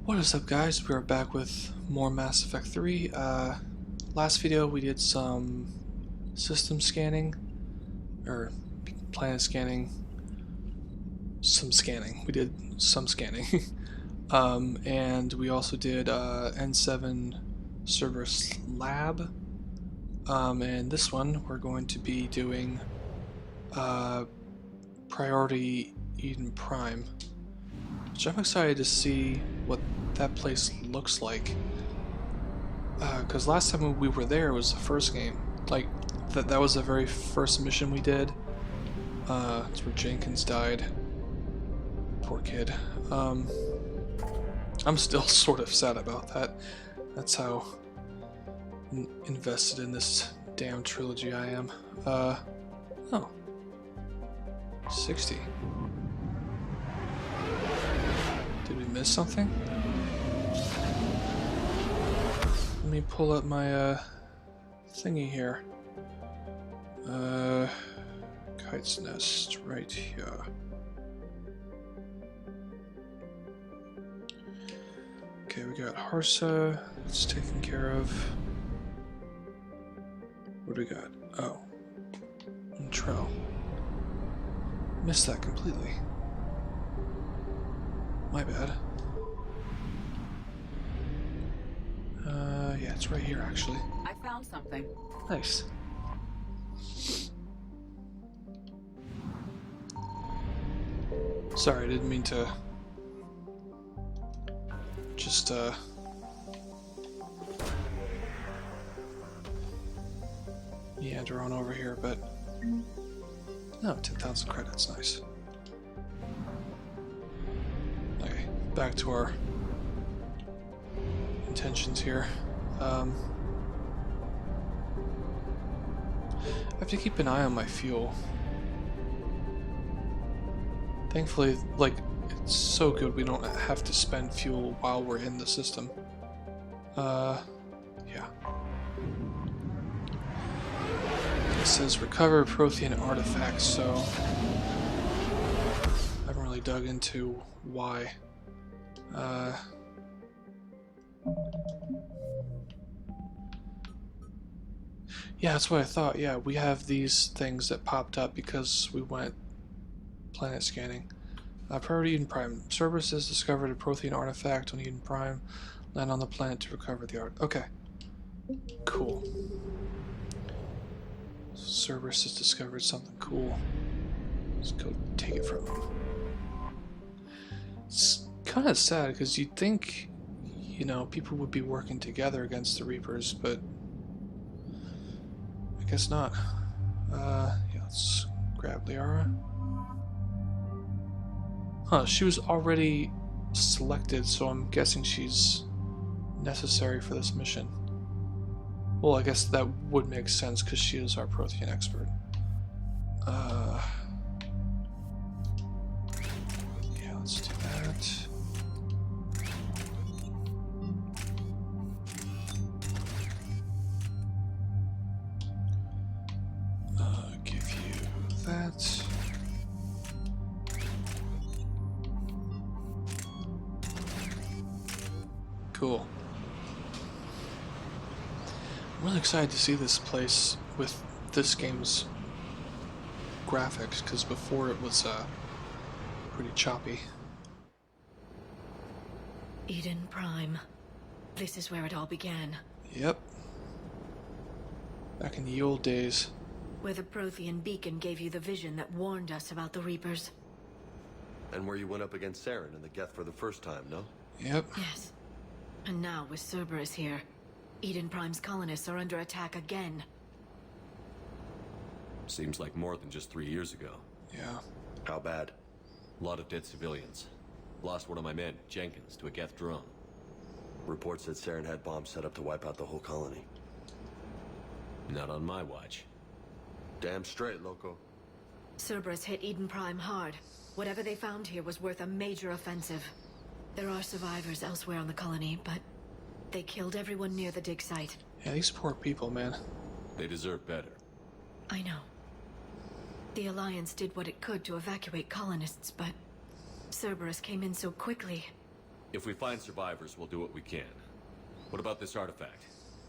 What is up, guys? We are back with more Mass Effect 3. Last video we did some system scanning, or planet scanning, some scanning. We did some scanning. And we also did N7 Cerberus Lab. And this one we're going to be doing Priority Eden Prime. So I'm excited to see what that place looks like. Because last time we were there was the first game. Like, that was the very first mission we did. It's where Jenkins died. Poor kid. I'm still sort of sad about that. That's how invested in this damn trilogy I am. Oh. 60. Did we miss something? Let me pull up my thingy here. Kite's nest right here. Okay, we got Harsa. It's taken care of. What do we got? Oh, Trell. Missed that completely. My bad. Yeah, it's right here actually. I found something. Nice. Sorry, I didn't mean to just meander on over here, but no, 10,000 credits, nice. Okay, back to our intentions here. I have to keep an eye on my fuel. Thankfully, like, it's so good we don't have to spend fuel while we're in the system. Yeah. It says recover Prothean artifacts, so I haven't really dug into why. Yeah, that's what I thought. Yeah, we have these things that popped up because we went planet scanning. Priority Eden Prime. Cerberus has discovered a Prothean artifact on Eden Prime. Land on the planet to recover the art. Okay. Cool. Cerberus has discovered something cool. Let's go take it from him. It's kind of sad because you'd think, you know, people would be working together against the Reapers, but I guess not. Yeah, let's grab Liara. Huh, she was already selected, so I'm guessing she's necessary for this mission. Well, I guess that would make sense because she is our Prothean expert. Yeah, let's do that. Give you that. Cool. I'm really excited to see this place with this game's graphics, because before it was pretty choppy. Eden Prime. This is where it all began. Yep. Back in the old days. Where the Prothean beacon gave you the vision that warned us about the Reapers. And where you went up against Saren and the Geth for the first time, no? Yep. Yes. And now with Cerberus here, Eden Prime's colonists are under attack again. Seems like more than just 3 years ago. Yeah. How bad? A lot of dead civilians. Lost one of my men, Jenkins, to a Geth drone. Reports said Saren had bombs set up to wipe out the whole colony. Not on my watch. Damn straight, loco. Cerberus hit Eden Prime hard. Whatever they found here was worth a major offensive. There are survivors elsewhere on the colony, but they killed everyone near the dig site. Yeah, these poor people, man. They deserve better. I know. The Alliance did what it could to evacuate colonists, but Cerberus came in so quickly. If we find survivors, we'll do what we can. What about this artifact?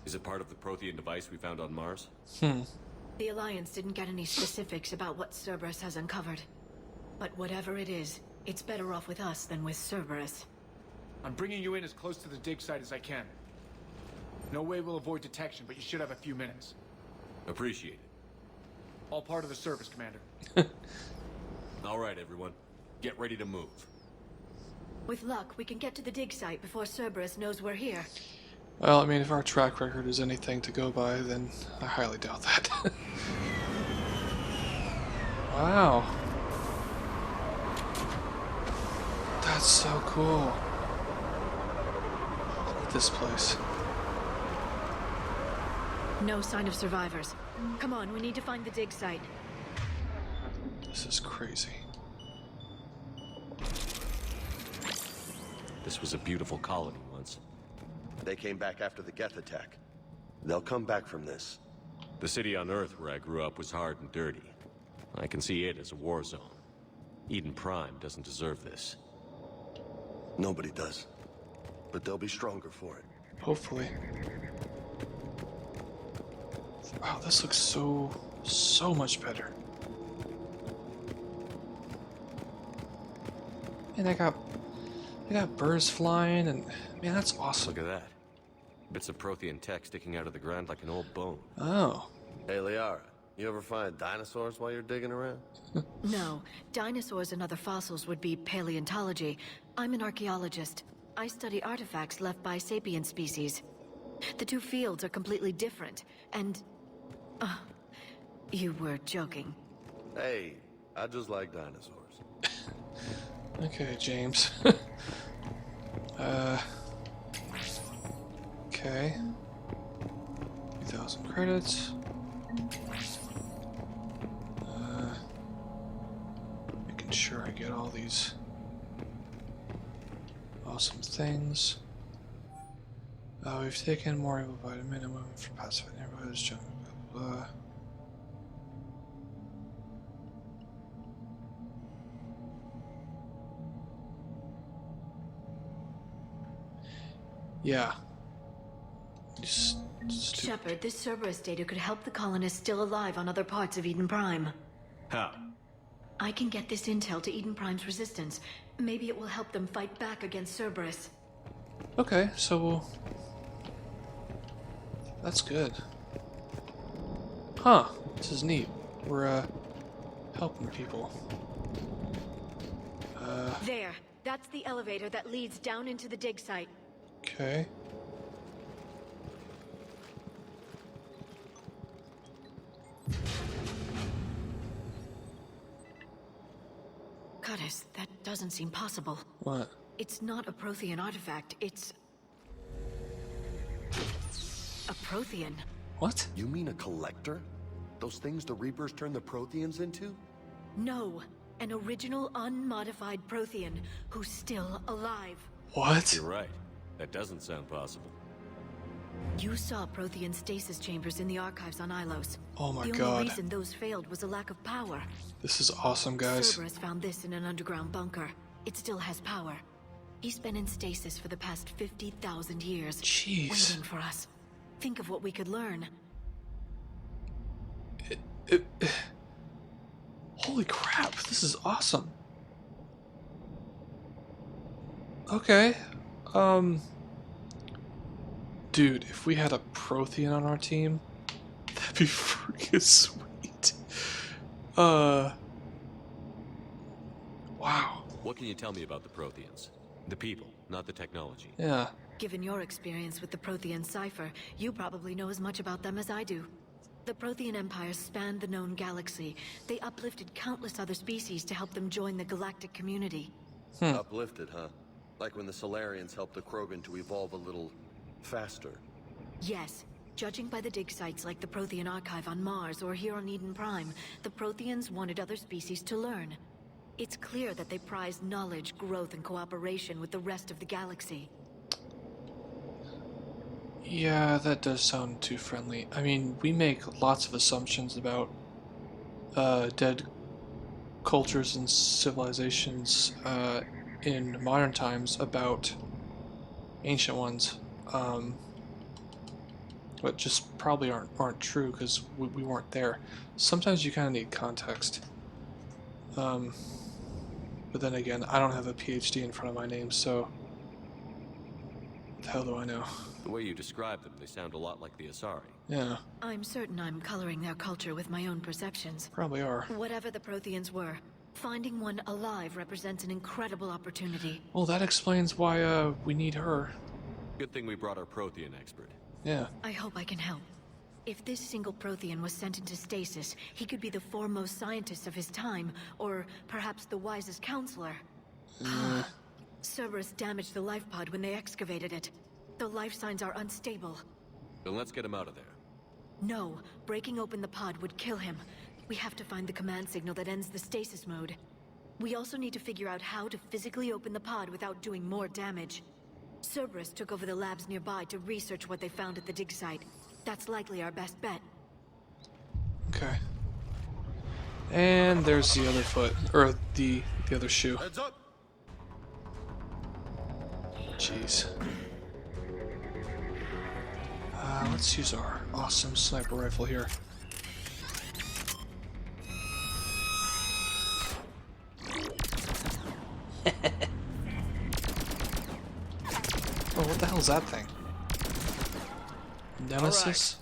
Is it part of the Prothean device we found on Mars? The Alliance didn't get any specifics about what Cerberus has uncovered. But whatever it is, it's better off with us than with Cerberus. I'm bringing you in as close to the dig site as I can. No way we'll avoid detection, but you should have a few minutes. Appreciate it. All part of the service, Commander. All right, everyone. Get ready to move. With luck, we can get to the dig site before Cerberus knows we're here. Well, I mean, if our track record is anything to go by, then I highly doubt that. Wow. That's so cool. Look at this place. No sign of survivors. Come on, we need to find the dig site. This is crazy. This was a beautiful colony once. They came back after the Geth attack. They'll come back from this. The city on Earth where I grew up was hard and dirty. I can see it as a war zone. Eden Prime doesn't deserve this. Nobody does. But they'll be stronger for it. Hopefully. Wow, this looks so much better. And I got birds flying, and man, that's awesome. Look at that. Bits of Prothean tech sticking out of the ground like an old bone. Oh. Hey, Liara, you ever find dinosaurs while you're digging around? No, dinosaurs and other fossils would be paleontology. I'm an archaeologist. I study artifacts left by sapient species. The two fields are completely different, and... you were joking. Hey, I just like dinosaurs. Okay, James. Okay. 2,000 credits. Making sure I get all these awesome things. We've taken more evil vitamin and women for pacified neighborhoods. Blah, blah, blah. Yeah. Shepard, this Cerberus data could help the colonists still alive on other parts of Eden Prime. How? I can get this intel to Eden Prime's resistance. Maybe it will help them fight back against Cerberus. Okay, so we'll... That's good. Huh, this is neat. We're, helping people. There. That's the elevator that leads down into the dig site. Okay. Goddess, that doesn't seem possible. What? It's not a Prothean artifact, it's... a Prothean. What? You mean a collector? Those things the Reapers turned the Protheans into? No, an original unmodified Prothean who's still alive. What? You're right. That doesn't sound possible. You saw Prothean stasis chambers in the archives on Ilos. Oh my the god. only reason those failed was a lack of power. This is awesome, guys. Cerberus found this in an underground bunker. It still has power. He's been in stasis for the past 50,000 years. Jeez. Waiting for us. Think of what we could learn. Holy crap, this is awesome. Okay. Dude, if we had a Prothean on our team, that'd be freaking sweet. Wow. What can you tell me about the Protheans? The people, not the technology. Yeah. Given your experience with the Prothean cipher, you probably know as much about them as I do. The Prothean Empire spanned the known galaxy. They uplifted countless other species to help them join the galactic community. Uplifted, huh? Like when the Solarians helped the Krogan to evolve a little faster. Yes. Judging by the dig sites like the Prothean Archive on Mars or here on Eden Prime, the Protheans wanted other species to learn. It's clear that they prized knowledge, growth, and cooperation with the rest of the galaxy. Yeah, that does sound too friendly. I mean, we make lots of assumptions about dead cultures and civilizations in modern times about ancient ones, but just probably aren't true because we weren't there. Sometimes you kind of need context. But then again, I don't have a PhD in front of my name, so what the hell do I know? The way you describe them, they sound a lot like the Asari. Yeah, I'm certain I'm coloring their culture with my own perceptions. probably are. Whatever the Protheans were, finding one alive represents an incredible opportunity. Well, that explains why we need her. Good thing we brought our Prothean expert. Yeah. I hope I can help. If this single Prothean was sent into stasis, he could be the foremost scientist of his time, or perhaps the wisest counselor. Cerberus damaged the life pod when they excavated it. The life signs are unstable. Then let's get him out of there. No, breaking open the pod would kill him. We have to find the command signal that ends the stasis mode. We also need to figure out how to physically open the pod without doing more damage. Cerberus took over the labs nearby to research what they found at the dig site. That's likely our best bet. Okay. And there's the other foot, or the other shoe. Heads up! Jeez. Let's use our awesome sniper rifle here. Oh, what the hell is that thing? Nemesis?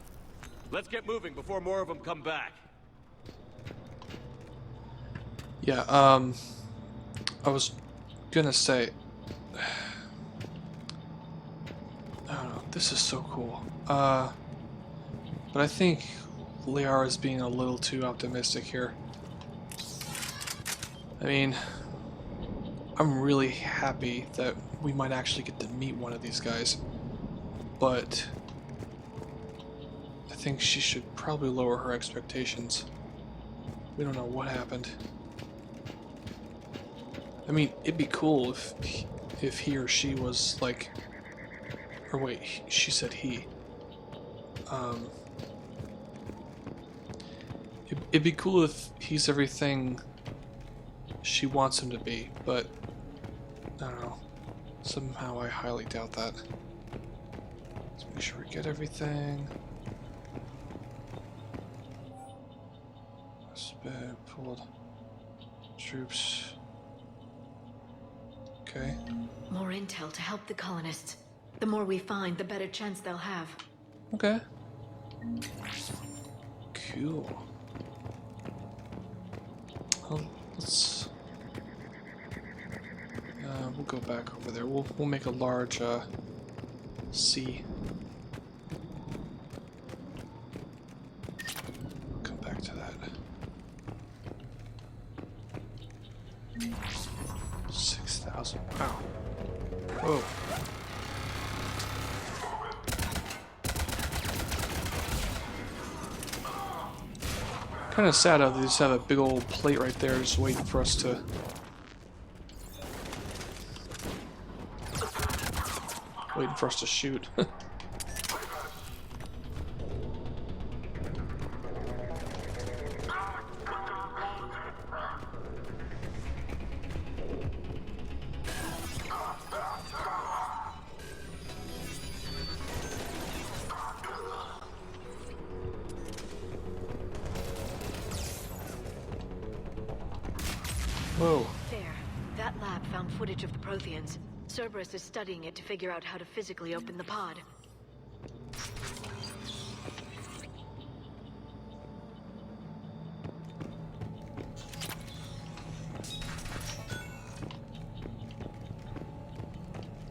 Let's get moving before more of them come back. Yeah, I was gonna say, I don't know, this is so cool. But I think Liara's being a little too optimistic here. I mean, I'm really happy that we might actually get to meet one of these guys, but I think she should probably lower her expectations. We don't know what happened. I mean, it'd be cool if he or she was like, or wait, she said he. It'd be cool if he's everything she wants him to be, but I don't know. Somehow I highly doubt that. Let's make sure we get everything. Sped, pulled. Troops. Okay. More intel to help the colonists. The more we find, the better chance they'll have. Okay. Cool. Well, let's. We'll go back over there. We'll make a large C. Come back to that. 6,000. Wow. Whoa. Kind of sad how they just have a big old plate right there just waiting for us to... waiting for us to shoot. Whoa. There. That lab found footage of the Protheans. Cerberus is studying it to figure out how to physically open the pod.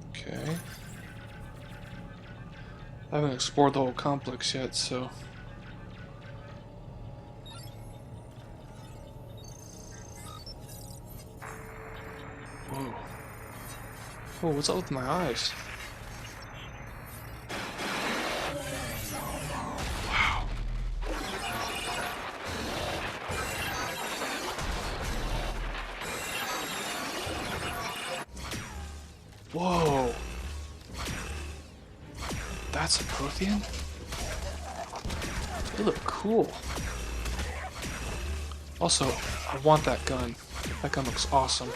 Okay. I haven't explored the whole complex yet, so... Whoa. Whoa, what's up with my eyes? Wow. Whoa. That's a Prothean? They look cool. Also, I want that gun. That gun looks awesome.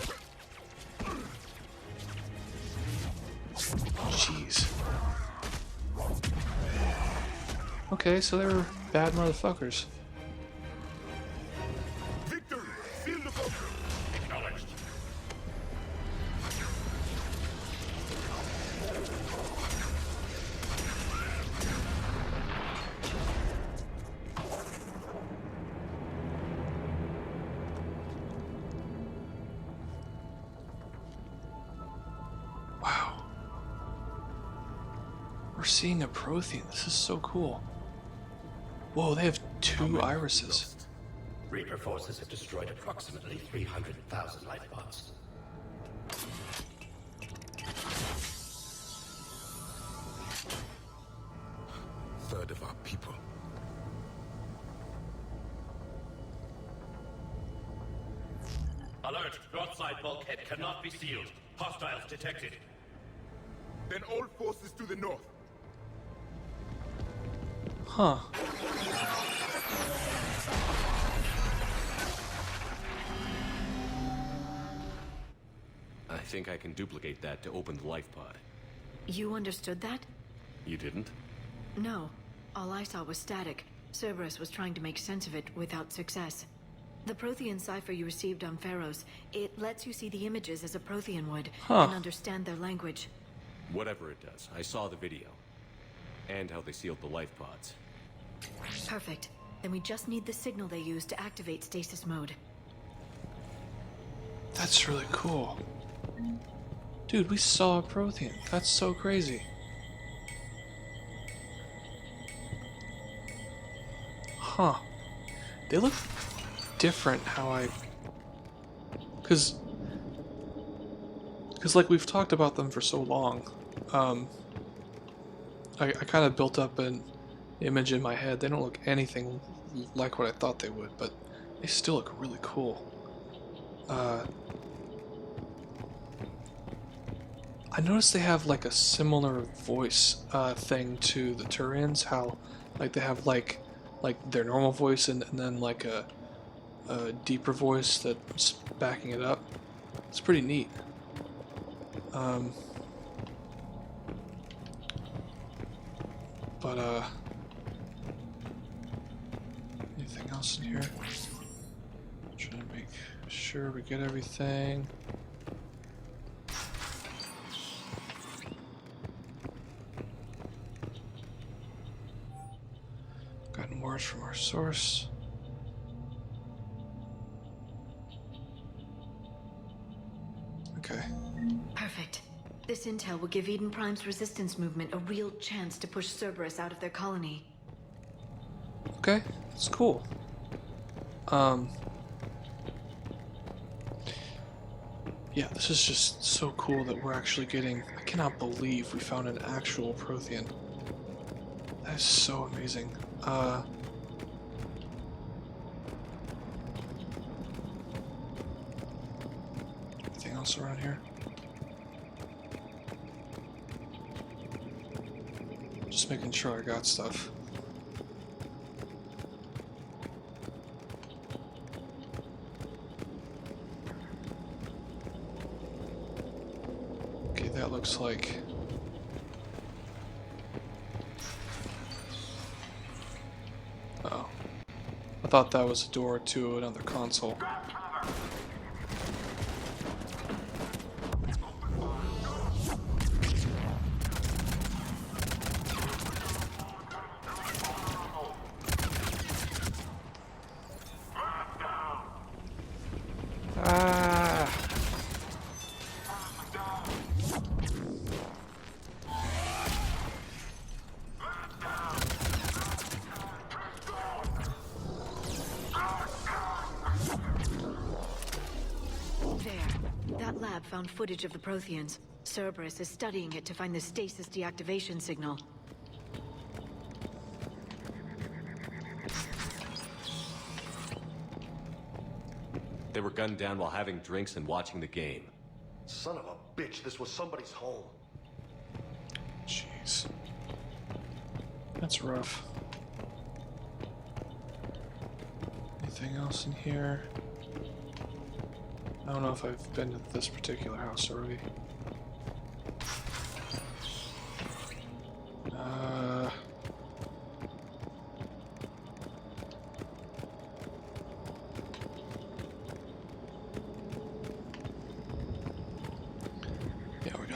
Jeez. Okay, so they were bad motherfuckers. Victory! Seal the book! Acknowledged. Wow. We're seeing a Prothean. This is so cool. Whoa, they have 2 irises. Reaper forces have destroyed approximately 300,000 life pods. Third of our people. Alert! Broadside bulkhead cannot be sealed. Hostiles detected. Then all forces to the north. Huh. I think I can duplicate that to open the life pod. You understood that? You didn't? No. All I saw was static. Cerberus was trying to make sense of it without success. The Prothean cipher you received on Pharos, it lets you see the images as a Prothean would, and understand their language. Whatever it does, I saw the video. And how they sealed the life pods. Perfect. Then we just need the signal they use to activate stasis mode. That's really cool. Dude, we saw a Prothean. That's so crazy. Huh. They look different how I... Cause like we've talked about them for so long, I kind of built up an image in my head. They don't look anything like what I thought they would, but they still look really cool. I noticed they have like a similar voice thing to the Turians, how like they have like their normal voice and then like a deeper voice that's backing it up. It's pretty neat. But anything else in here? Trying to make sure we get everything. Gotten words from our source. Okay. Perfect. This intel will give Eden Prime's resistance movement a real chance to push Cerberus out of their colony. Okay, that's cool. Yeah, this is just so cool that we're actually getting... I cannot believe we found an actual Prothean. That is so amazing. Anything else around here? Just making sure I got stuff. Okay, that looks like... Oh. I thought that was a door to another console. Ah! There. That lab found footage of the Protheans. Cerberus is studying it to find the stasis deactivation signal. They were gunned down while having drinks and watching the game. Son of a bitch, this was somebody's home. Jeez. That's rough. Anything else in here? I don't know if I've been to this particular house already.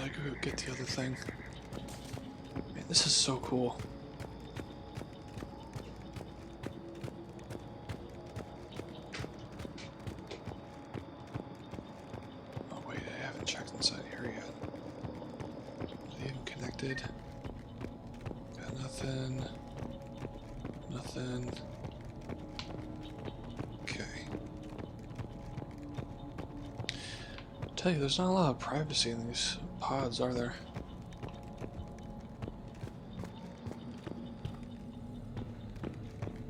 gotta go get the other thing. Man, this is so cool. Oh wait, I haven't checked inside here yet. Are they even connected? Got nothing. Nothing. Okay. Tell you, there's not a lot of privacy in these pods, are there?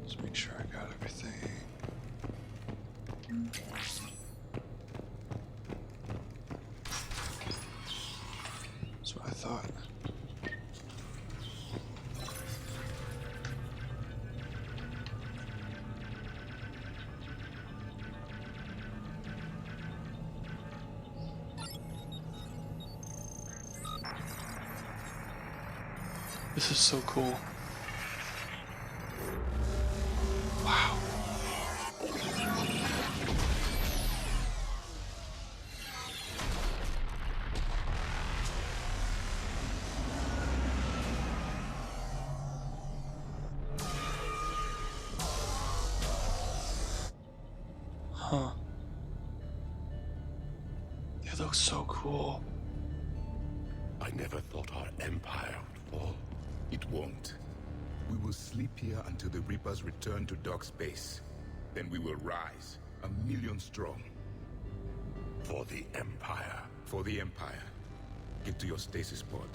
Let's make sure I got everything. That's what I thought. This is so cool. Wow. Huh. It looks so cool. I never thought our empire would fall. It won't. We will sleep here until the Reapers return to Dock Space. Then we will rise, 1,000,000 strong. For the Empire. For the Empire. Get to your stasis pod.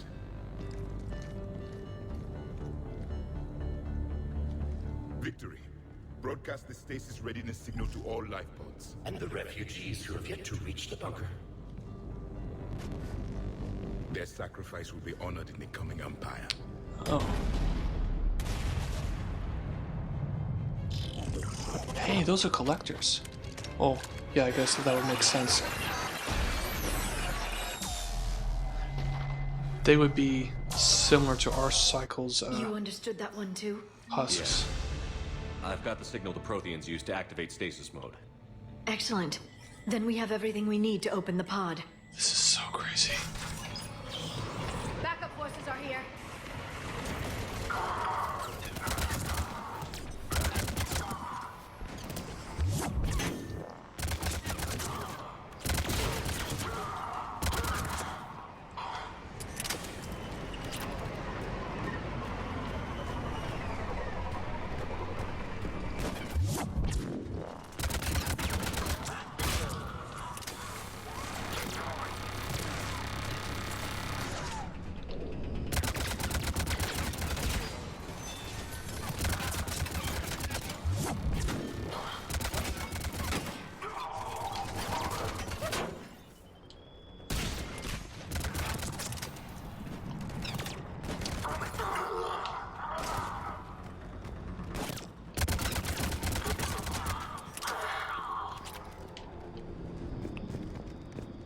Victory. Broadcast the stasis readiness signal to all life pods. And the refugees who have yet to reach the bunker. Their sacrifice will be honored in the coming Empire. Oh. Hey, those are collectors. Oh, yeah, I guess that would make sense. They would be similar to our cycle's You understood that one too? husks. I've got the signal the Protheans used to activate stasis mode. Excellent. Then we have everything we need to open the pod. This is so crazy. Backup forces are here.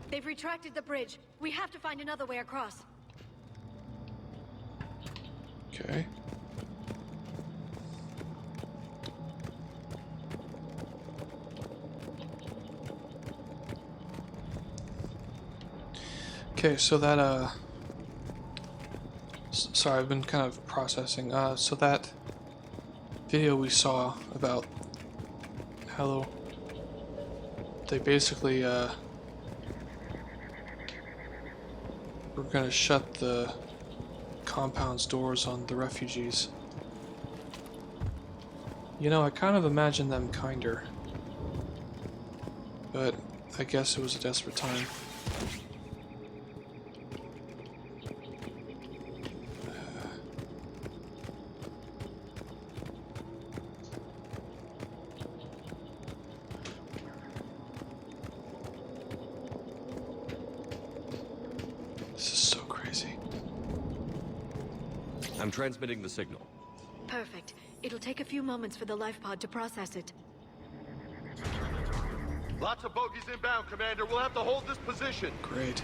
They've retracted the bridge. We have to find another way across. Okay. Okay, so that, sorry, I've been kind of processing. So that video we saw about how they basically, we're gonna shut the compound's doors on the refugees. You know, I kind of imagined them kinder. But I guess it was a desperate time. This is so crazy. I'm transmitting the signal. Perfect. It'll take a few moments for the life pod to process it. Lots of bogies inbound, Commander. We'll have to hold this position. Great.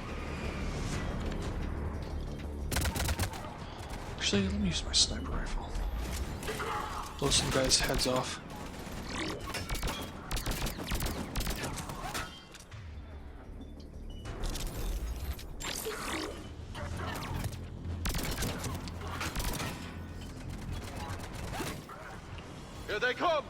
Actually, let me use my sniper rifle. Blow some guys' heads off. Here they come!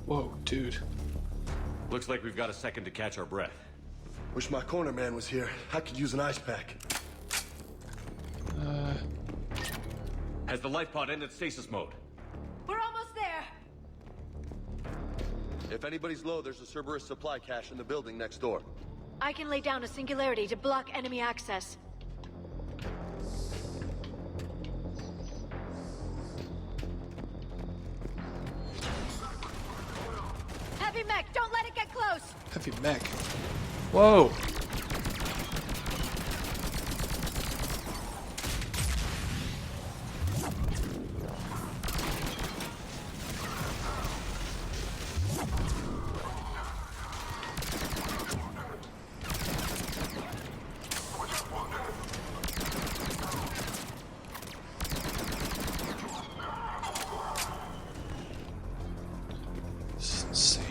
Whoa, dude. Looks like we've got a second to catch our breath. Wish my corner man was here. I could use an ice pack. Has the life pod ended stasis mode? We're almost there! If anybody's low, there's a Cerberus supply cache in the building next door. I can lay down a singularity to block enemy access. Heavy mech, don't let it get close! Heavy mech. Whoa! This is insane.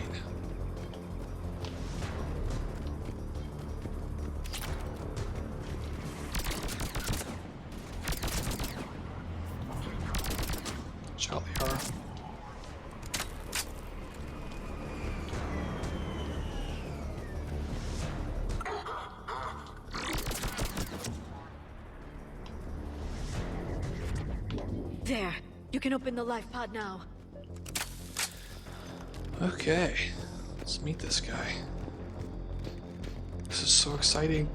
Charlie R. There. You can open the life pod now. Okay, let's meet this guy. This is so exciting.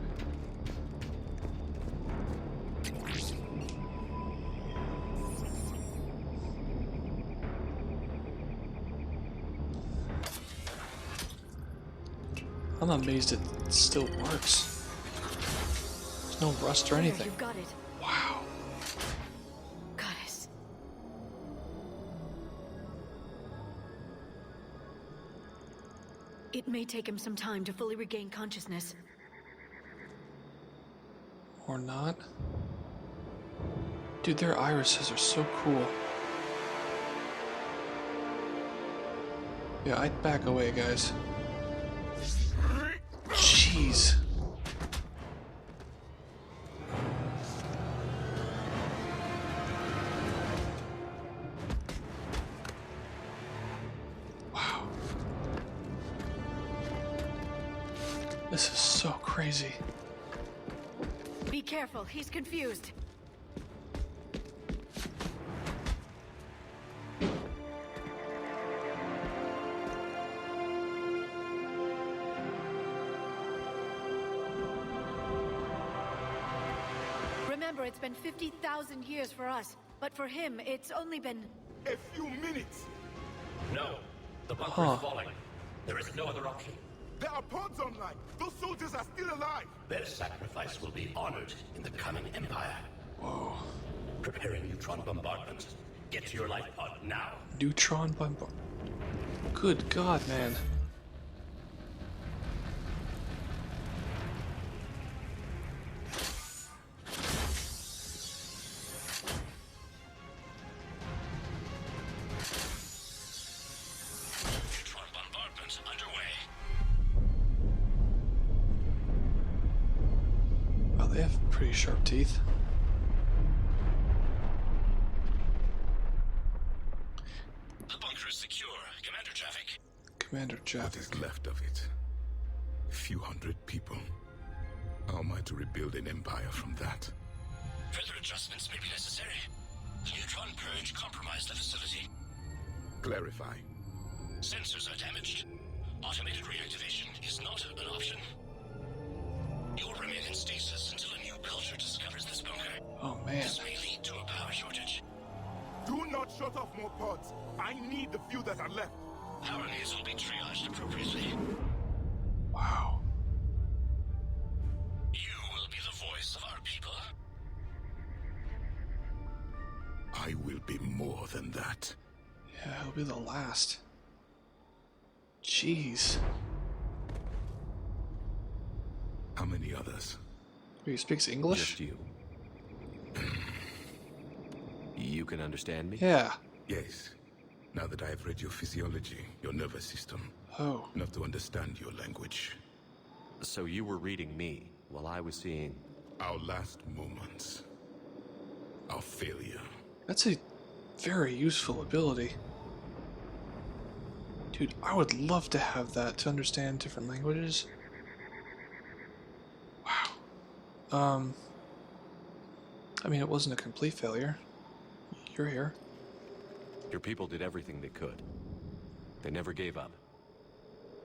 I'm amazed it still works. There's no rust or There, anything. you've got it. Wow. Goddess. It may take him some time to fully regain consciousness. Or not. Dude, their irises are so cool. Yeah, I'd back away, guys. Jeez. Wow. This is so crazy. Be careful, he's confused. Remember, it's been 50,000 years for us, but for him, it's only been... A few minutes. No. The bunker is falling. There is no other option. There are pods online. Those soldiers are still alive. Their sacrifice will be honored in the coming Empire. Whoa. Preparing neutron bombardment. Get to your life pod now. Neutron bombard. Good God, man. Neutron bombardment underway. Wow, they have pretty sharp teeth. The bunker is secure. Commander traffic. Commander What Jeff. is left of it? A few hundred people. How am I to rebuild an empire from that? Further adjustments may be necessary. The neutron purge compromised the facility. Clarify. Sensors are damaged. Automated reactivation is not an option. You'll remain in stasis until a new culture discovers this bunker. Oh man. This may lead to a power shortage. Do not shut off more pods. I need the few that are left. Power needs will be triaged appropriately. Wow. You will be the voice of our people. I will be more than that. Yeah, he'll be the last. Jeez. How many others? He speaks English? Just you. You can understand me? Yeah. Yes. Now that I have read your physiology, your nervous system, Oh. enough to understand your language. So you were reading me while I was seeing... Our last moments. Our failure. That's a very useful ability. Dude, I would love to have that, to understand different languages. Wow. I mean, it wasn't a complete failure. You're here. Your people did everything they could. They never gave up.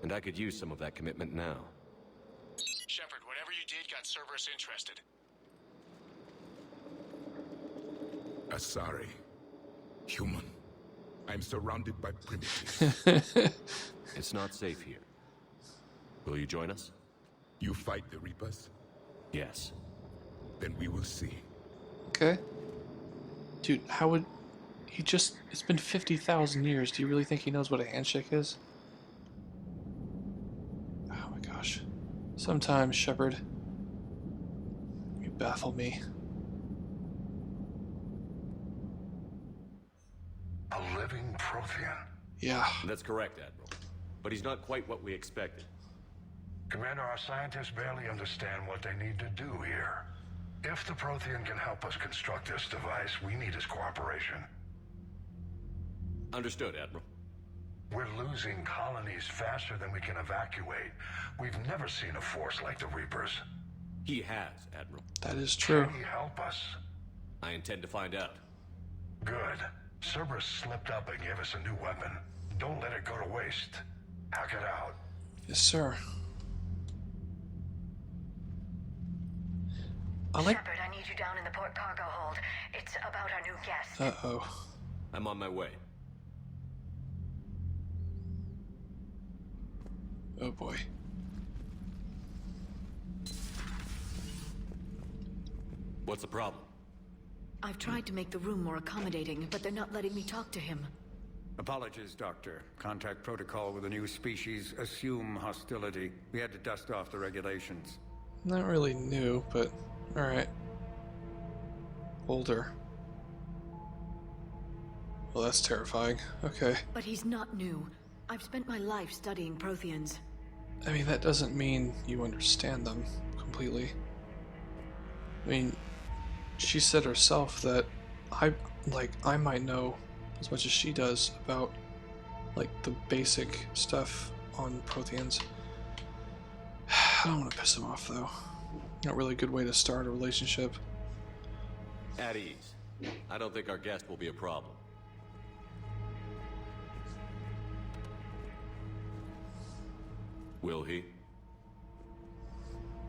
And I could use some of that commitment now. Shepard, whatever you did got Cerberus interested. Asari. Human. I'm surrounded by primitives. It's not safe here. Will you join us? You fight the Reapers? Yes. Then we will see. Okay. Dude, how would... He just... It's been 50,000 years. Do you really think he knows what a handshake is? Oh my gosh. Sometimes, Shepard, you baffle me. A living Prothean. Yeah. That's correct, Admiral. But he's not quite what we expected. Commander, our scientists barely understand what they need to do here. If the Prothean can help us construct this device, we need his cooperation. Understood, Admiral. We're losing colonies faster than we can evacuate. We've never seen a force like the Reapers. He has, Admiral. That is true. Can he help us? I intend to find out. Good. Cerberus slipped up and gave us a new weapon. Don't let it go to waste. Hack it out. Yes, sir. I like... Shepard, I need you down in the port cargo hold. It's about our new guest. Uh-oh. I'm on my way. Oh boy. What's the problem? I've tried to make the room more accommodating, but they're not letting me talk to him. Apologies, Doctor. Contact protocol with a new species. Assume hostility. We had to dust off the regulations. Not really new, but alright. Older. Well, that's terrifying. Okay. But he's not new. I've spent my life studying Protheans. I mean, that doesn't mean you understand them completely. I mean, she said herself that I might know as much as she does about, like, the basic stuff on Protheans. I don't want to piss him off, though. Not really a good way to start a relationship. At ease. I don't think our guest will be a problem. Will he?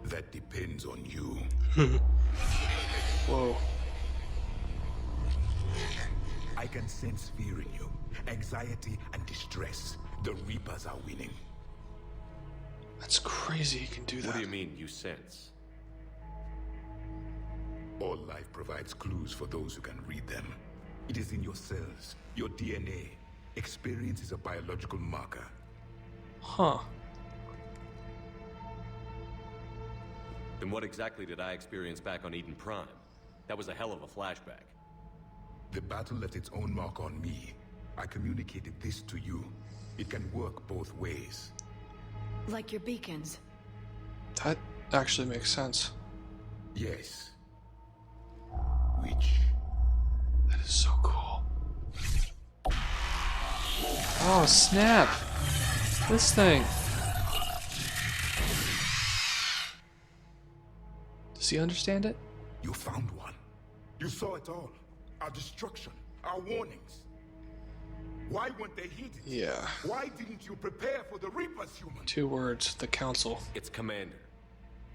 That depends on you. Whoa. I can sense fear in you. Anxiety and distress. The Reapers are winning. That's crazy he can do that. What do you mean, you sense? All life provides clues for those who can read them. It is in your cells, your DNA. Experience is a biological marker. Huh. Then what exactly did I experience back on Eden Prime? That was a hell of a flashback. The battle left its own mark on me. I communicated this to you. It can work both ways. Like your beacons. That actually makes sense. Yes. Which? That is so cool. Oh, snap! This thing! Does he understand it? You found one. You saw it all. Our destruction, our warnings. Why weren't they heeded? Yeah. Why didn't you prepare for the Reapers, human? 2 words, the Council. It's Commander.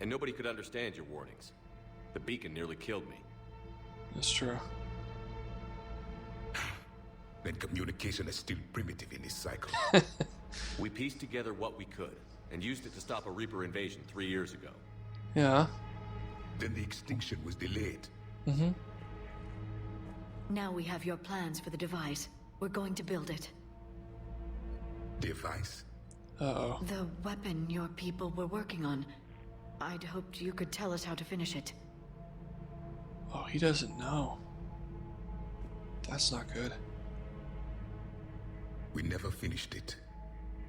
And nobody could understand your warnings. The beacon nearly killed me. That's true. Then communication is still primitive in this cycle. We pieced together what we could, and used it to stop a Reaper invasion 3 years ago. Yeah. Then the extinction was delayed. Mm-hmm. Now we have your plans for the device. We're going to build it. Device? Uh-oh. The weapon your people were working on. I'd hoped you could tell us how to finish it. Oh, he doesn't know. That's not good. We never finished it.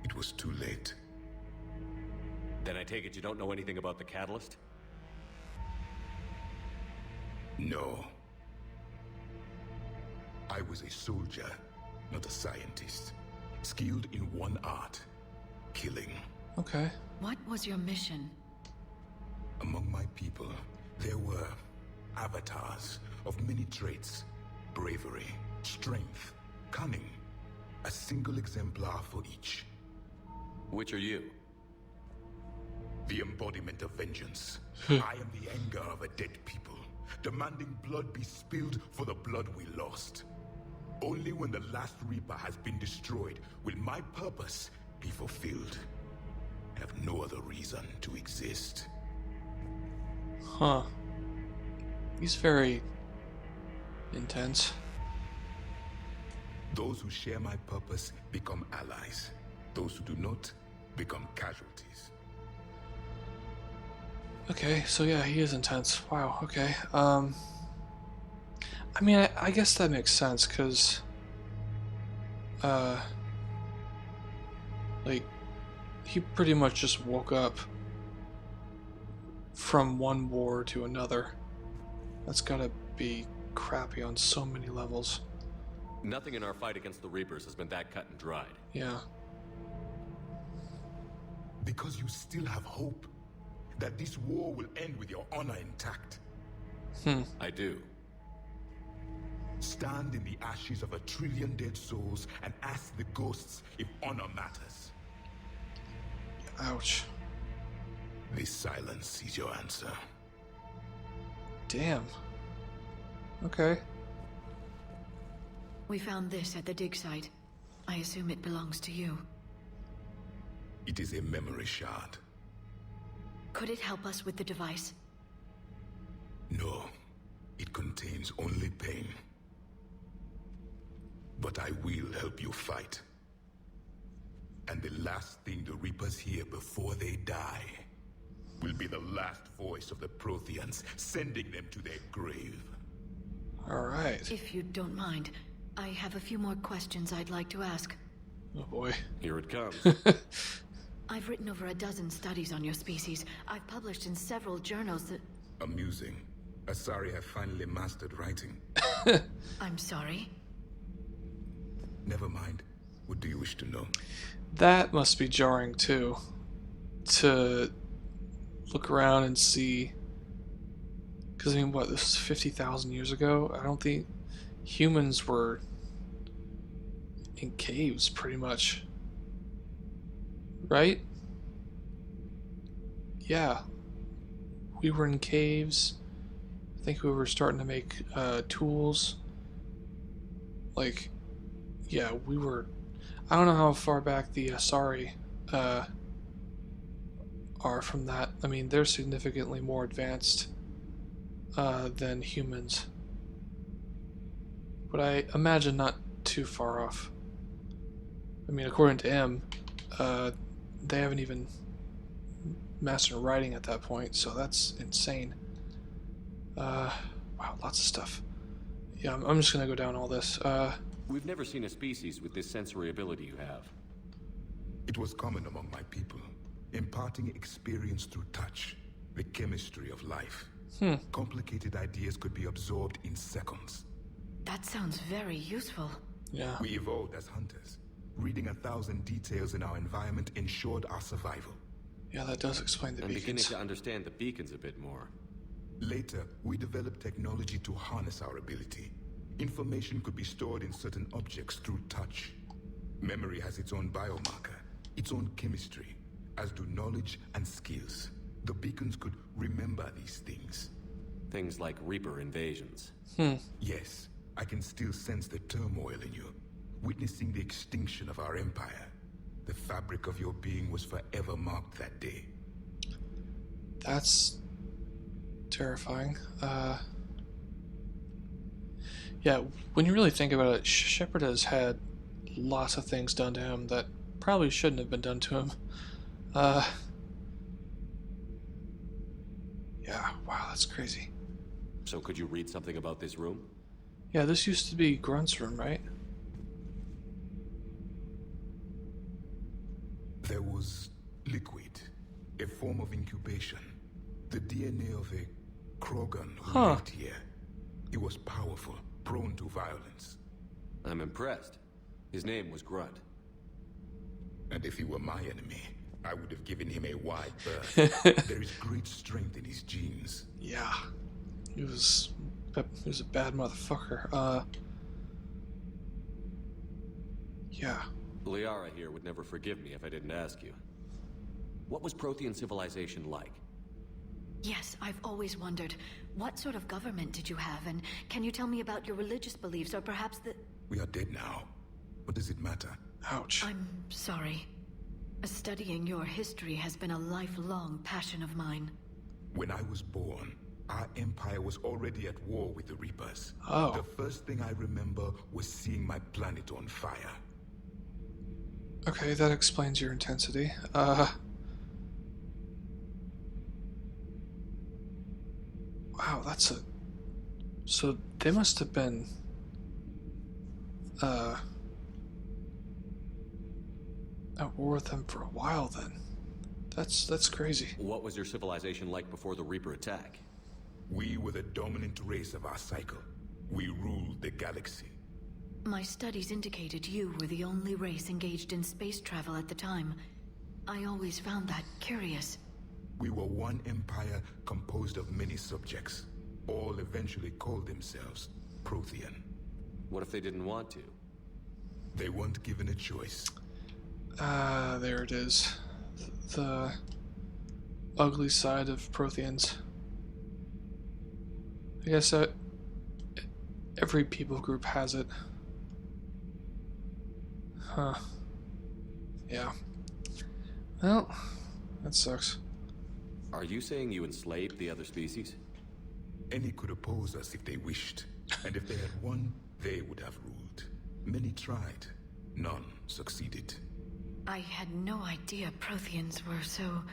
It was too late. Then I take it you don't know anything about the catalyst? No. I was a soldier, not a scientist. Skilled in one art. Killing. Okay. What was your mission? Among my people, there were avatars of many traits. Bravery, strength, cunning. A single exemplar for each. Which are you? The embodiment of vengeance. I am the anger of a dead people, demanding blood be spilled for the blood we lost. Only when the last Reaper has been destroyed will my purpose be fulfilled. I have no other reason to exist. Huh. He's very intense. Those who share my purpose become allies. Those who do not become casualties. Okay, so yeah, he is intense. Wow, okay. I mean, I guess that makes sense, because, like, he pretty much just woke up from one war to another. That's gotta be crappy on so many levels. Nothing in our fight against the Reapers has been that cut and dried. Yeah. Because you still have hope that this war will end with your honor intact. I do. Stand in the ashes of 1 trillion dead souls and ask the ghosts if honor matters. Ouch. This silence is your answer. Damn. Okay. We found this at the dig site. I assume it belongs to you. It is a memory shard. Could it help us with the device? No, it contains only pain. But I will help you fight. And the last thing the Reapers hear before they die will be the last voice of the Protheans, sending them to their grave. Alright. If you don't mind, I have a few more questions I'd like to ask. Oh boy. Here it comes. I've written over a dozen studies on your species. I've published in several journals that... Amusing. Asari have finally mastered writing. I'm sorry? Never mind. What do you wish to know? That must be jarring too. To look around and see. Because I mean, what, this was 50,000 years ago? I don't think humans were in caves, pretty much. Right? Yeah. We were in caves. I think we were starting to make tools. Like, yeah, we were... I don't know how far back the Asari are from that. I mean, they're significantly more advanced than humans. But I imagine not too far off. I mean, according to him, they haven't even mastered writing at that point, so that's insane. Wow, lots of stuff. Yeah, I'm just gonna go down all this. We've never seen a species with this sensory ability you have. It was common among my people, imparting experience through touch, the chemistry of life. Complicated ideas could be absorbed in seconds. That sounds very useful. Yeah. We evolved as hunters. Reading 1,000 details in our environment ensured our survival. Yeah, that does explain the I'm beginning beacons. to understand the beacons a bit more. Later, we developed technology to harness our ability. Information could be stored in certain objects through touch. Memory has its own biomarker, its own chemistry, as do knowledge and skills. The beacons could remember these things. Things like Reaper invasions. Yes, I can still sense the turmoil in you, witnessing the extinction of our empire. The fabric of your being was forever marked that day. That's terrifying. Yeah, when you really think about it, Shepard has had lots of things done to him that probably shouldn't have been done to him. Yeah, wow, that's crazy. So could you read something about this room? Yeah, this used to be Grunt's room, right? There was liquid, a form of incubation. The DNA of a Krogan who lived here. He was powerful, prone to violence. I'm impressed. His name was Grunt. And if he were my enemy, I would have given him a wide berth. There is great strength in his genes. Yeah. He was a bad motherfucker. Yeah. Liara here would never forgive me if I didn't ask you. What was Prothean civilization like? Yes, I've always wondered. What sort of government did you have, and can you tell me about your religious beliefs, or perhaps the... We are dead now. What does it matter? Ouch. I'm sorry. Studying your history has been a lifelong passion of mine. When I was born, our empire was already at war with the Reapers. Oh. The first thing I remember was seeing my planet on fire. Okay, that explains your intensity. Wow, that's a... So they must have been... at war with them for a while then. That's crazy. What was your civilization like before the Reaper attack? We were the dominant race of our cycle. We ruled the galaxy. My studies indicated you were the only race engaged in space travel at the time. I always found that curious. We were one empire composed of many subjects. All eventually called themselves Prothean. What if they didn't want to? They weren't given a choice. There it is. The ugly side of Protheans. I guess every people group has it. Huh. Yeah. Well, that sucks. Are you saying you enslaved the other species? Any could oppose us if they wished. And if they had won, they would have ruled. Many tried. None succeeded. I had no idea Protheans were so...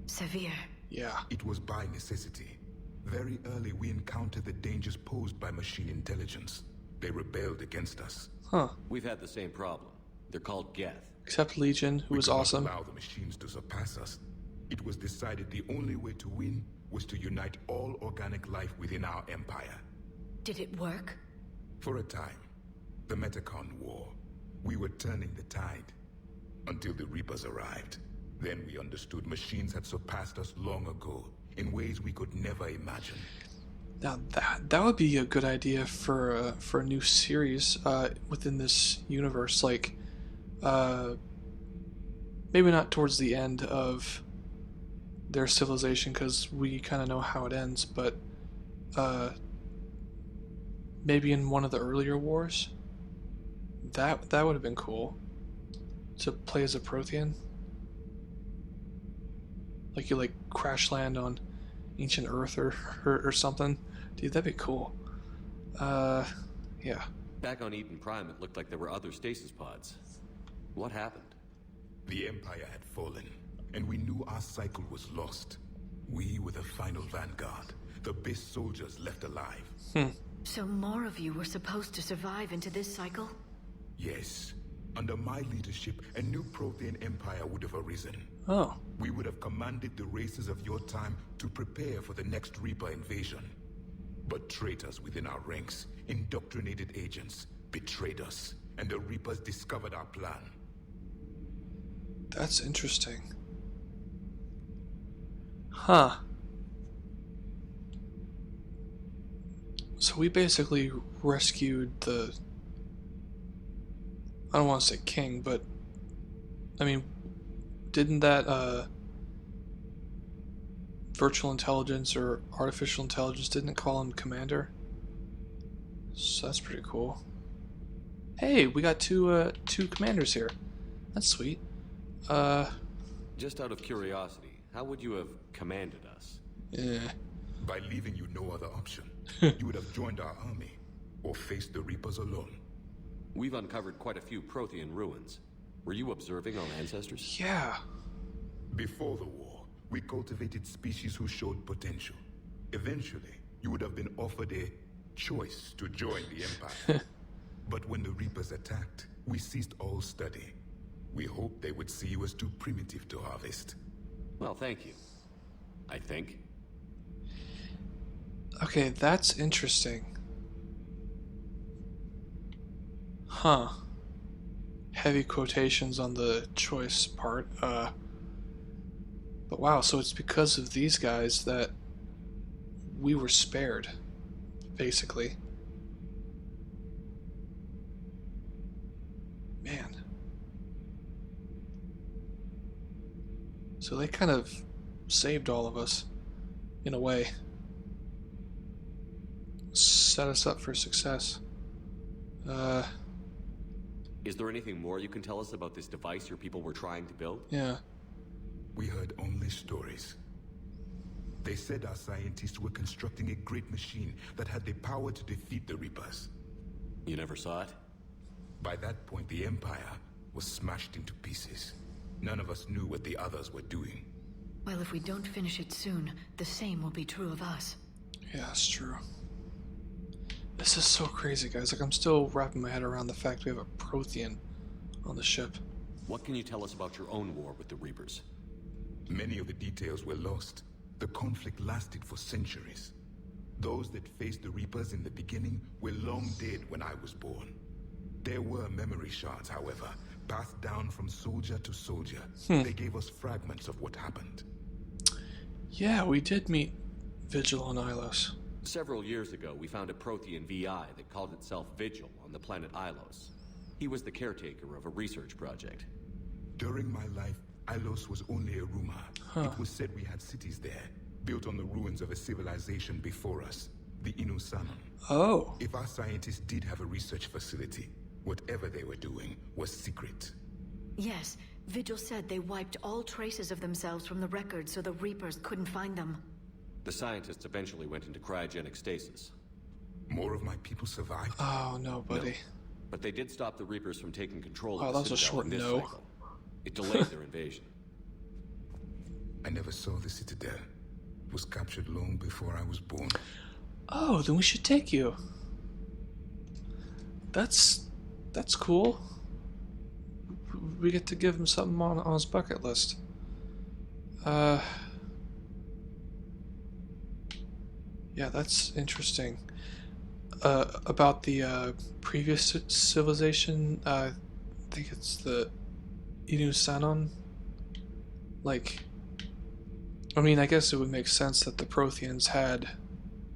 severe. Yeah. It was by necessity. Very early we encountered the dangers posed by machine intelligence. They rebelled against us. Huh. We've had the same problem. They're called Geth. Except Legion, who was awesome. We could not allow the machines to surpass us. It was decided the only way to win was to unite all organic life within our empire. Did it work? For a time. The Metacon War. We were turning the tide. Until the Reapers arrived. Then we understood machines had surpassed us long ago, in ways we could never imagine. Now that would be a good idea for a new series within this universe. Like, maybe not towards the end of their civilization, because we kind of know how it ends, but maybe in one of the earlier wars. That would have been cool to play as a Prothean. Like you crash land on ancient Earth or something. Dude, that'd be cool. Yeah. Back on Eden Prime, it looked like there were other stasis pods. What happened? The Empire had fallen, and we knew our cycle was lost. We were the final vanguard, the best soldiers left alive. So more of you were supposed to survive into this cycle? Yes. Under my leadership, a new Prothean empire would have arisen. Oh. We would have commanded the races of your time to prepare for the next Reaper invasion. But traitors within our ranks, indoctrinated agents, betrayed us, and the Reapers discovered our plan. That's interesting. Huh. So we basically rescued the... I don't want to say king, but... I mean, didn't that, virtual intelligence or artificial intelligence, didn't it call him commander? So that's pretty cool. Hey, we got two commanders here. That's sweet. Just out of curiosity, how would you have commanded us? Yeah. By leaving you no other option. You would have joined our army, or faced the Reapers alone. We've uncovered quite a few Prothean ruins. Were you observing our ancestors? Yeah. Before the war, we cultivated species who showed potential. Eventually, you would have been offered a choice to join the Empire. But when the Reapers attacked, we ceased all study. We hoped they would see you as too primitive to harvest. Well, thank you. I think. Okay, that's interesting. Huh. Heavy quotations on the choice part. But wow, so it's because of these guys that we were spared, basically. Man. So they kind of saved all of us, in a way. Set us up for success. Is there anything more you can tell us about this device your people were trying to build? Yeah. We heard only stories. They said our scientists were constructing a great machine that had the power to defeat the Reapers. You never saw it? By that point, the Empire was smashed into pieces. None of us knew what the others were doing. Well, if we don't finish it soon, the same will be true of us. Yeah, that's true. This is so crazy, guys. Like, I'm still wrapping my head around the fact we have a Prothean on the ship. What can you tell us about your own war with the Reapers? Many of the details were lost. The conflict lasted for centuries. Those that faced the Reapers in the beginning were long dead when I was born. There were memory shards, however, passed down from soldier to soldier. They gave us fragments of what happened. Yeah, we did meet Vigil on Ilos. Several years ago, we found a Prothean VI that called itself Vigil on the planet Ilos. He was the caretaker of a research project. During my life, Ilos was only a rumor. It was said we had cities there, built on the ruins of a civilization before us, the Inusanon. Oh. If our scientists did have a research facility, whatever they were doing was secret. Yes, Vigil said they wiped all traces of themselves from the records so the Reapers couldn't find them. The scientists eventually went into cryogenic stasis. More of my people survived? Oh, no, buddy. No. But they did stop the Reapers from taking control Oh, of that the was a Citadel short in this no. cycle. It delayed their invasion. I never saw the Citadel. It was captured long before I was born. Oh, then we should take you. That's cool. We get to give him something on his bucket list. Yeah, that's interesting. About the previous civilization, I think it's the Inusanon. Like, I mean, I guess it would make sense that the Protheans had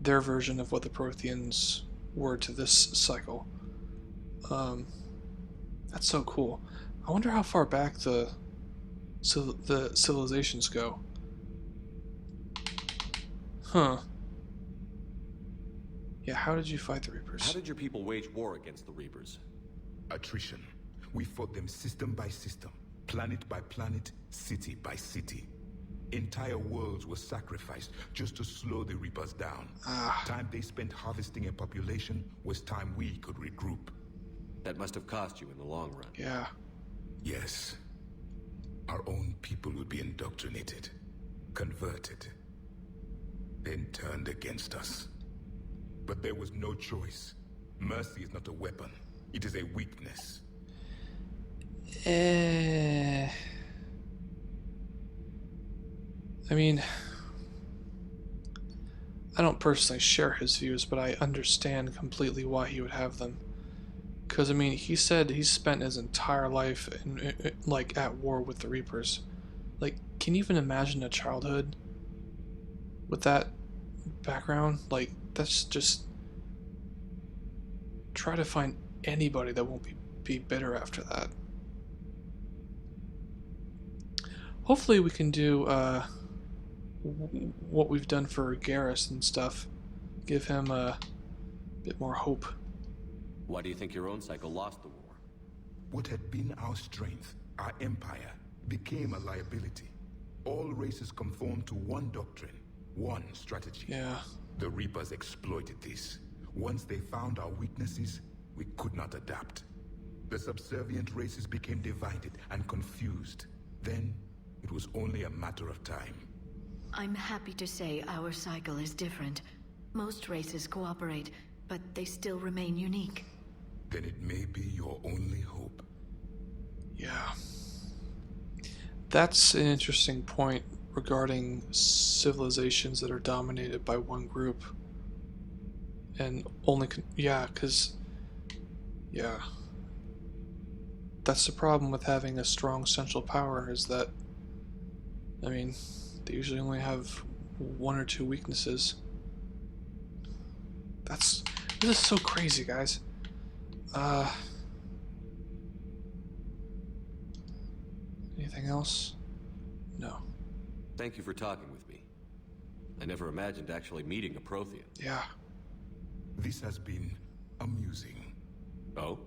their version of what the Protheans were to this cycle. That's so cool. I wonder how far back the civilizations go. Huh. Yeah, how did you fight the Reapers? How did your people wage war against the Reapers? Attrition. We fought them system by system, planet by planet, city by city. Entire worlds were sacrificed just to slow the Reapers down. Time they spent harvesting a population was time we could regroup. That must have cost you in the long run. Yeah. Yes. Our own people would be indoctrinated, converted, then turned against us. But there was no choice. Mercy is not a weapon. It is a weakness. I mean, I don't personally share his views, but I understand completely why he would have them. Because, I mean, he said he spent his entire life like at war with the Reapers. Like, can you even imagine a childhood with that background? Like, that's just try to find anybody that won't be bitter after that. Hopefully we can do what we've done for Garrus and stuff. Give him a bit more hope. Why do you think your own cycle lost the war? What had been our strength, our empire, became a liability. All races conformed to one doctrine, one strategy. Yeah. The Reapers exploited this. Once they found our weaknesses, we could not adapt. The subservient races became divided and confused. Then, it was only a matter of time. I'm happy to say our cycle is different. Most races cooperate, but they still remain unique. Then it may be your only hope. Yeah. That's an interesting point regarding civilizations that are dominated by one group. And only because that's the problem with having a strong central power, is that, I mean, they usually only have one or two weaknesses. This is so crazy, guys. Anything else? No. Thank you for talking with me. I never imagined actually meeting a Prothean. Yeah. This has been amusing. Oh?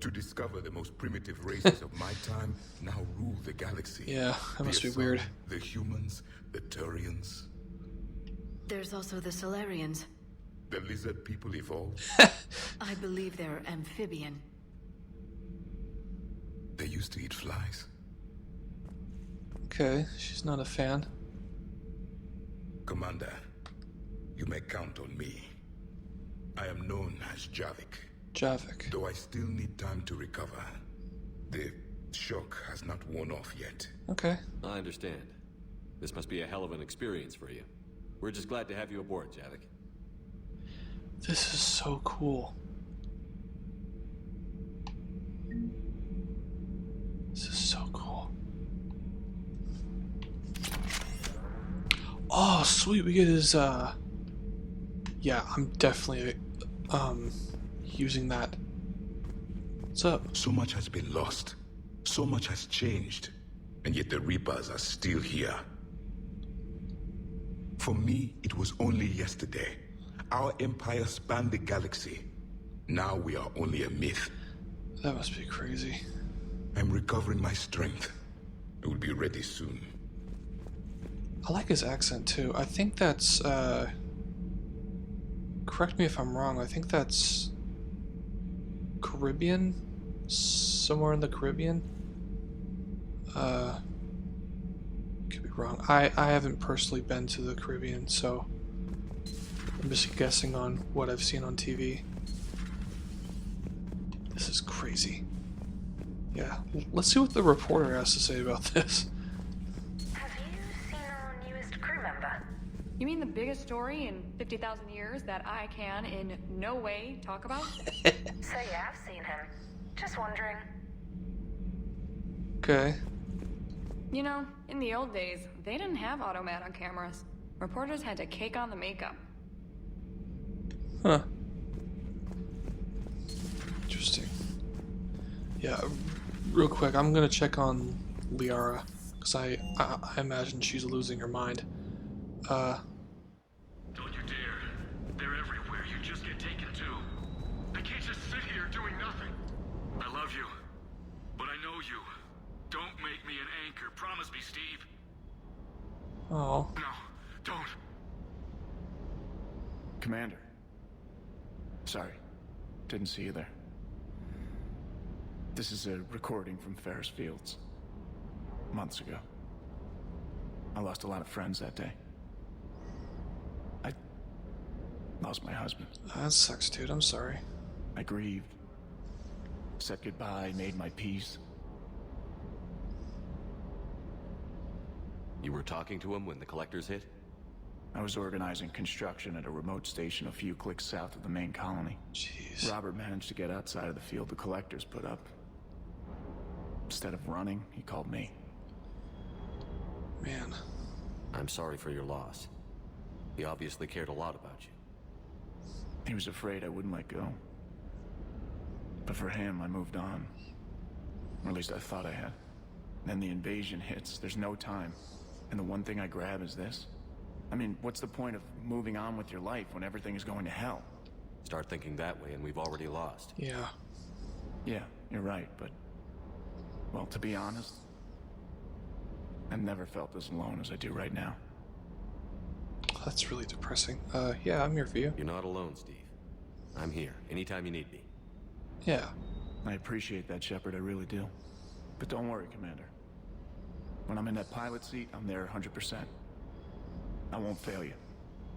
To discover the most primitive races of my time now rule the galaxy. Yeah, that must The be weird. Asari, the humans, the Turians. There's also the Solarians. The lizard people evolved. I believe they're amphibian. They used to eat flies. Okay, she's not a fan. Commander, you may count on me. I am known as Javik. Javik. Though I still need time to recover. The shock has not worn off yet. Okay. I understand. This must be a hell of an experience for you. We're just glad to have you aboard, Javik. This is so cool. This is so cool. Oh, sweet, we get his, yeah, I'm definitely, using that. What's up? So much has been lost. So much has changed. And yet the Reapers are still here. For me, it was only yesterday. Our empire spanned the galaxy. Now we are only a myth. That must be crazy. I'm recovering my strength. I will be ready soon. I like his accent too. I think that's, correct me if I'm wrong, I think that's Caribbean? Somewhere in the Caribbean? Could be wrong. I haven't personally been to the Caribbean, so I'm just guessing on what I've seen on TV. This is crazy. Yeah, let's see what the reporter has to say about this. Have you seen our newest crew member? You mean the biggest story in 50,000 years that I can in no way talk about? So yeah, I've seen him. Just wondering. Okay. You know, in the old days, they didn't have automat on cameras. Reporters had to cake on the makeup. Huh. Interesting. Yeah, real quick, I'm gonna check on Liara, because I imagine she's losing her mind. Don't you dare. They're everywhere. You just get taken too. I can't just sit here doing nothing. I love you, but I know you. Don't make me an anchor. Promise me, Steve. Oh. No, don't. Commander. Sorry. Didn't see you there. This is a recording from Ferris Fields. Months ago. I lost a lot of friends that day. I lost my husband. That sucks, dude. I'm sorry. I grieved. Said goodbye, made my peace. You were talking to him when the collectors hit? I was organizing construction at a remote station a few clicks south of the main colony. Jeez. Robert managed to get outside of the field the collectors put up. Instead of running, he called me. Man. I'm sorry for your loss. He obviously cared a lot about you. He was afraid I wouldn't let go. But for him, I moved on. Or at least I thought I had. Then the invasion hits, there's no time. And the one thing I grab is this. I mean, what's the point of moving on with your life when everything is going to hell? Start thinking that way and we've already lost. Yeah. Yeah, you're right, but... Well, to be honest, I've never felt as alone as I do right now. That's really depressing. Yeah, I'm here for you. You're not alone, Steve. I'm here, anytime you need me. Yeah. I appreciate that, Shepard, I really do. But don't worry, Commander. When I'm in that pilot seat, I'm there 100%. I won't fail you.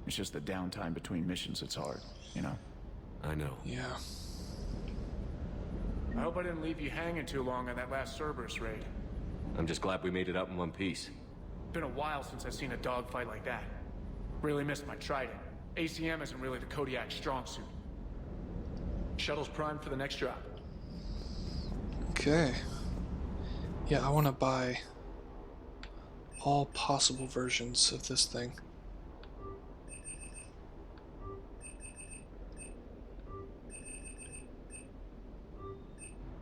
It's just the downtime between missions that's hard, you know? I know. Yeah. I hope I didn't leave you hanging too long on that last Cerberus raid. I'm just glad we made it out in one piece. Been a while since I've seen a dogfight like that. Really missed my Trident. ACM isn't really the Kodiak strong suit. Shuttle's primed for the next drop. Okay. Yeah, I want to buy all possible versions of this thing.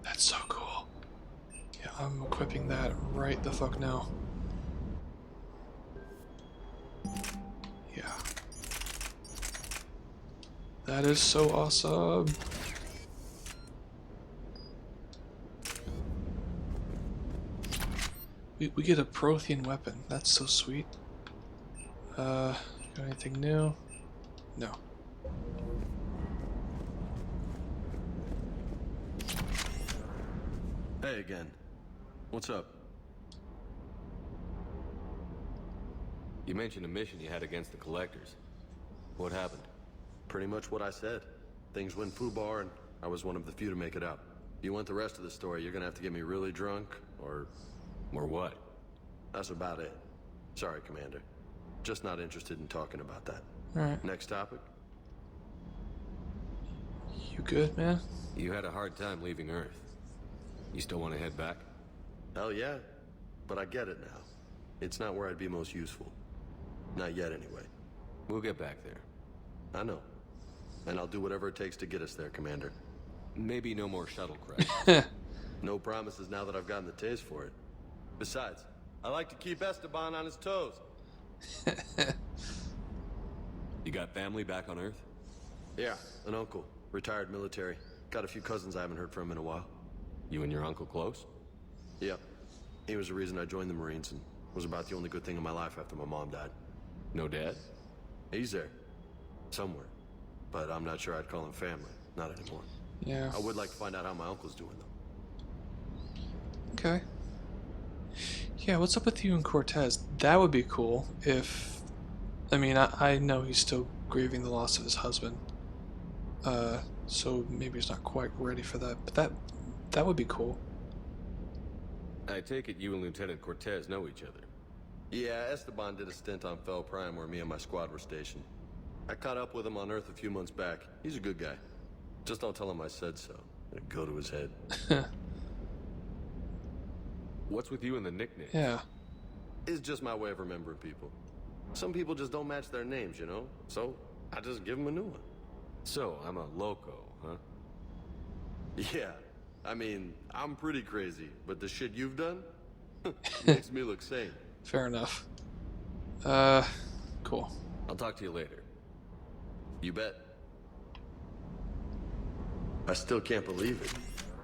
That's so cool. Yeah, I'm equipping that right the fuck now. Yeah. That is so awesome. We get a Prothean weapon. That's so sweet. Got anything new? No. Hey again. What's up? You mentioned a mission you had against the Collectors. What happened? Pretty much what I said. Things went foobar and I was one of the few to make it out. If you want the rest of the story, you're gonna have to get me really drunk, or... Or what? That's about it. Sorry, Commander. Just not interested in talking about that. Alright. Next topic? You good, man? You had a hard time leaving Earth. You still want to head back? Hell yeah. But I get it now. It's not where I'd be most useful. Not yet, anyway. We'll get back there. I know. And I'll do whatever it takes to get us there, Commander. Maybe no more shuttle crash. No promises now that I've gotten the taste for it. Besides, I like to keep Esteban on his toes. You got family back on Earth? Yeah, an uncle. Retired military. Got a few cousins I haven't heard from in a while. You and your uncle close? Yeah. He was the reason I joined the Marines and was about the only good thing in my life after my mom died. No dad? He's there. Somewhere. But I'm not sure I'd call him family. Not anymore. Yeah. I would like to find out how my uncle's doing, though. Okay. Yeah, what's up with you and Cortez? That would be cool if... I mean, I know he's still grieving the loss of his husband. So maybe he's not quite ready for that. But that would be cool. I take it you and Lieutenant Cortez know each other. Yeah, Esteban did a stint on Fel Prime where me and my squad were stationed. I caught up with him on Earth a few months back. He's a good guy. Just don't tell him I said so. It'll go to his head. What's with you and the nickname? Yeah. It's just my way of remembering people. Some people just don't match their names, you know? So, I just give them a new one. So, I'm a loco, huh? Yeah. I mean, I'm pretty crazy, but the shit you've done makes me look sane. Fair enough. Cool. I'll talk to you later. You bet. I still can't believe it.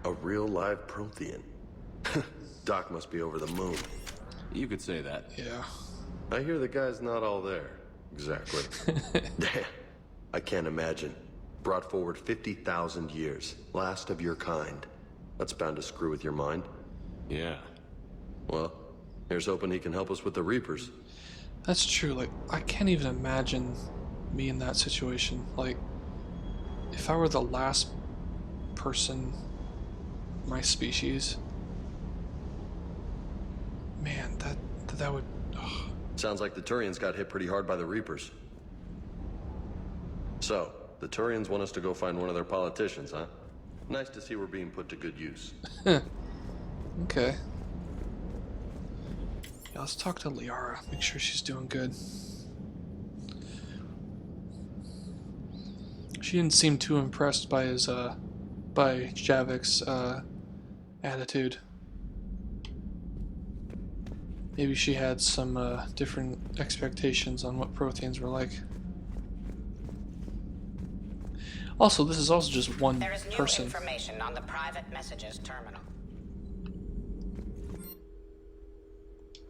A real live Prothean. Doc must be over the moon. You could say that. Yeah. I hear the guy's not all there. Exactly. Damn. I can't imagine. Brought forward 50,000 years. Last of your kind. That's bound to screw with your mind. Yeah. Well, here's hoping he can help us with the Reapers. That's true. Like, I can't even imagine me in that situation. Like, if I were the last person, my species, man, that would... Ugh. Sounds like the Turians got hit pretty hard by the Reapers. So, the Turians want us to go find one of their politicians, huh? Nice to see we're being put to good use. Okay. Yeah, let's talk to Liara. Make sure she's doing good. She didn't seem too impressed by his by Javik's attitude. Maybe she had some different expectations on what Protheans were like. Also, this is also just one There is new person. information on the private messages terminal.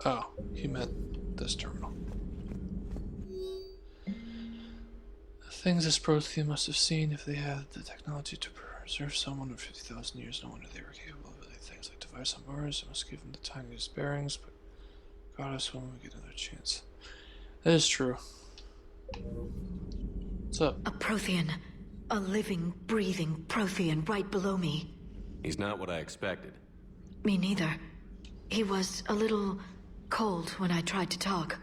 Oh, he meant this terminal. The things this Prothean must have seen if they had the technology to preserve someone for 50,000 years. No wonder they were capable of things like device on Mars. It must give them the tiniest bearings, but God us when we get another chance. That is true. What's up? A Prothean. A living, breathing Prothean right below me. He's not what I expected. Me neither. He was a little cold when I tried to talk.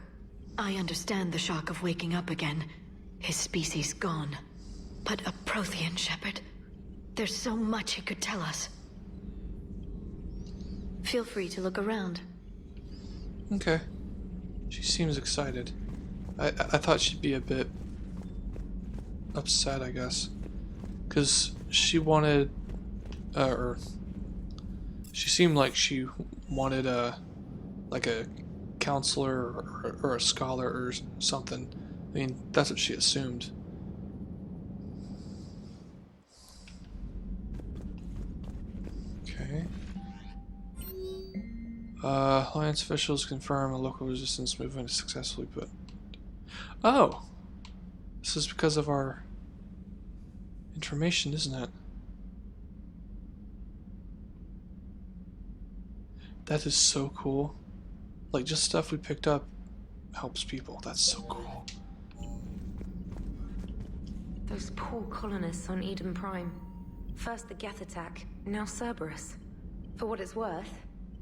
I understand the shock of waking up again. His species gone. But a Prothean, Shepard. There's so much he could tell us. Feel free to look around. Okay. She seems excited. I thought she'd be a bit upset, I guess. Because she wanted... or... She seemed like she wanted like a counselor or a scholar or something. I mean, that's what she assumed. Okay. Alliance officials confirm a local resistance movement is successfully put. Oh! This is because of our information, isn't it? That is so cool. Like, just stuff we picked up helps people. That's so cool. Those poor colonists on Eden Prime. First the Geth attack, now Cerberus. For what it's worth,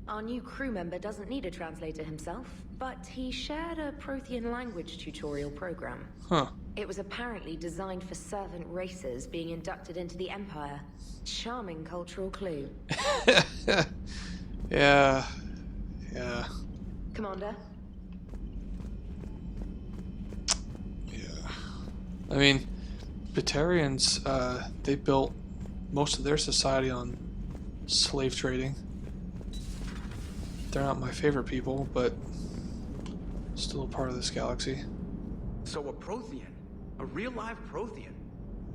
our new crew member doesn't need a translator himself, but he shared a Prothean language tutorial program. Huh. It was apparently designed for servant races being inducted into the Empire. Charming cultural clue. Yeah. Commander? Yeah. I mean, Batarians, they built most of their society on slave trading. They're not my favorite people, but still a part of this galaxy. So a Prothean? A real live Prothean?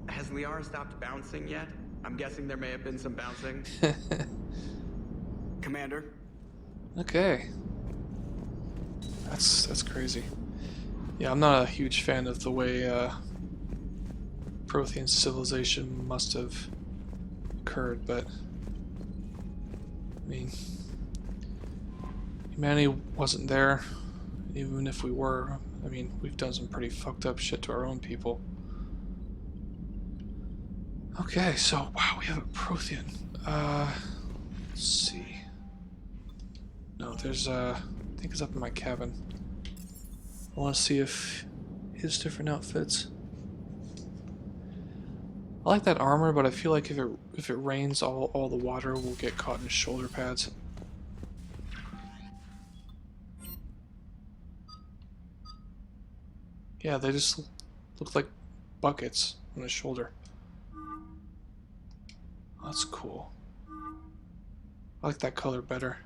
Has Liara stopped bouncing yet? I'm guessing there may have been some bouncing. Commander? Okay. That's crazy. Yeah, I'm not a huge fan of the way Prothean civilization must have occurred, but I mean, humanity wasn't there. Even if we were, I mean, we've done some pretty fucked up shit to our own people. Okay, so wow, we have a Prothean. Let's see. No, there's I think it's up in my cabin. I want to see if his different outfits. I like that armor, but I feel like if it rains, all the water will get caught in his shoulder pads. Yeah, they just look like buckets on his shoulder. That's cool. I like that color better.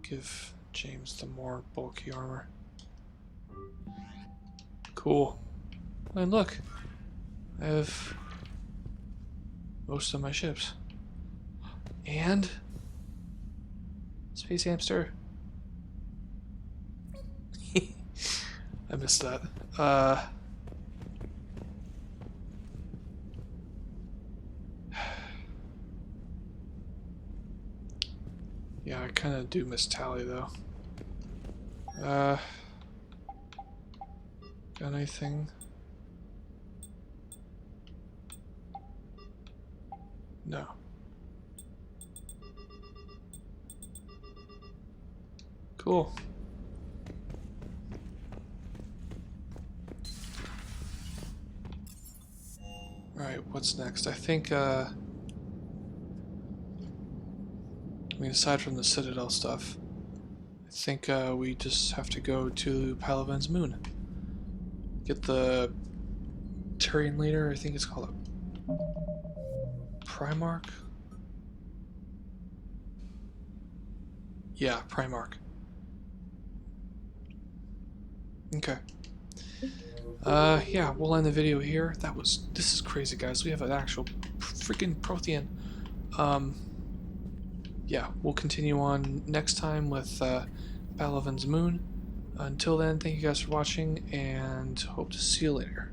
Give James the more bulky armor. Cool. And look, I have most of my ships. And Space Hamster. I missed that. Yeah, I kind of do miss Tally though. Got anything? No. Cool. Alright, what's next? I think, I mean, aside from the Citadel stuff, I think we just have to go to Palaven's moon. Get the Turian leader. I think it's called a Primarch. Yeah, Primarch. Okay. Yeah, we'll end the video here. This is crazy, guys. We have an actual freaking Prothean. Yeah, we'll continue on next time with Battle of Moon. Until then, thank you guys for watching, and hope to see you later.